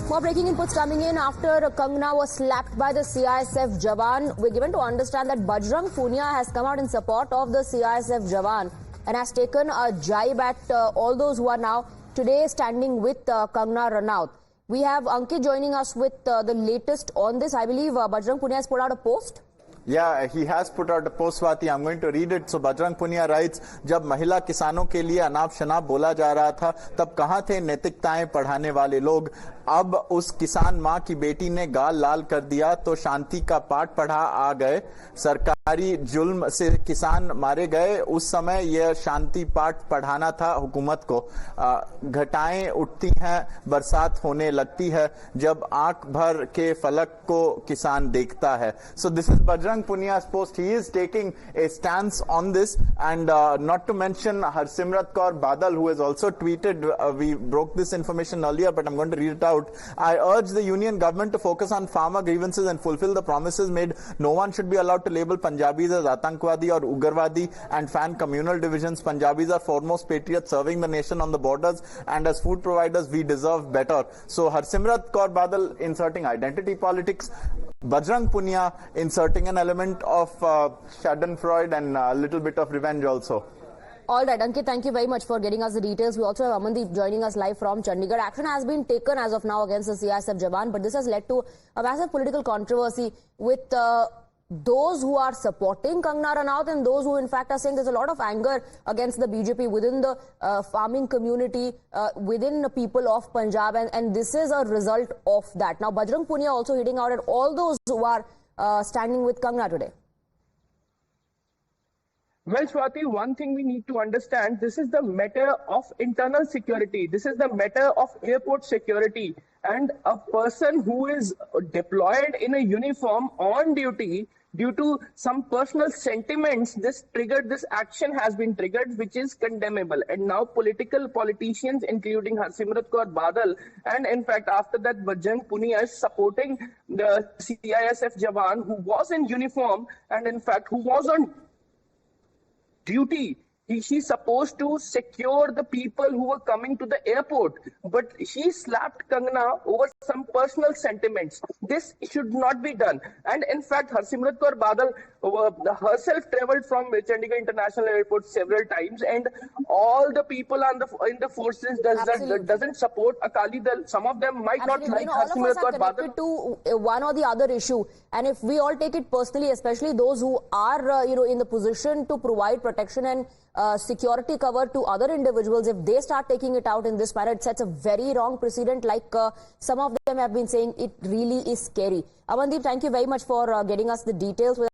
More breaking inputs coming in after Kangana was slapped by the CISF Jawan. We're given to understand that Bajrang Punia has come out in support of the CISF Jawan and has taken a jibe at all those who are now today standing with Kangana Ranaut. We have Ankit joining us with the latest on this. I believe Bajrang Punia has put out a post. Yeah, he has put out a post, Swati. I'm going to read it. So Bajrang Punia writes, जब महिला किसानों के लिए अनाप शनाप बोला जा रहा था तब कहाँ थे नैतिकताएं पढ़ाने वाले लोग। अब उस किसान माँ की बेटी ने गाल लाल कर दिया तो शांति का पाठ पढ़ा आ गए। सरकारी जुल्म से किसान मारे गए, उस समय यह शांति पाठ पढ़ाना था हुकूमत को। घटाएं उठती हैं, बरसात होने लगती है जब आंख भर के फलक को किसान देखता है। So this is Bajrang Punia's post. He is taking a stance on this, and not to mention Harsimrat Kaur Badal, who has also tweeted. We broke this information earlier, but I'm going to read it out. I urge the union government to focus on farmer grievances and fulfill the promises made. No one should be allowed to label Punjabis as Atankwadi or Ugarwadi and fan communal divisions. Punjabis are foremost patriots serving the nation on the borders, and as food providers, we deserve better. So Harsimrat Kaur Badal inserting identity politics. Bajrang Punia inserting an element of schadenfreude and a little bit of revenge also. All right, Ankit, thank you very much for getting us the details. We also have Amandeep joining us live from Chandigarh. Action has been taken as of now against the CISF Jawan, but this has led to a massive political controversy with those who are supporting Kangana Ranaut and those who in fact are saying there's a lot of anger against the BJP within the farming community, within the people of Punjab, and this is a result of that. Now, Bajrang Punia also hitting out at all those who are standing with Kangana today. Well, Swati, one thing we need to understand, this is the matter of internal security. This is the matter of airport security. And a person who is deployed in a uniform on duty due to some personal sentiments, this action has been triggered, which is condemnable. And now politicians, including Harsimrat Kaur Badal, and in fact, after that, Bajrang Punia is supporting the CISF Jawan who was in uniform and in fact, who was on duty. She's supposed to secure the people who were coming to the airport, but she slapped Kangana over some personal sentiments. This should not be done. And in fact, Harsimrat Kaur Badal herself traveled from Chandigarh International Airport several times, and all the people in the forces doesn't support Akali Dal. Some of them might not like Harsimrat Kaur Badal. Connected to one or the other issue, and if we all take it personally, especially those who are in the position to provide protection and security cover to other individuals, if they start taking it out in this manner, it sets a very wrong precedent. Like some of them have been saying, it really is scary. Amandeep, thank you very much for getting us the details.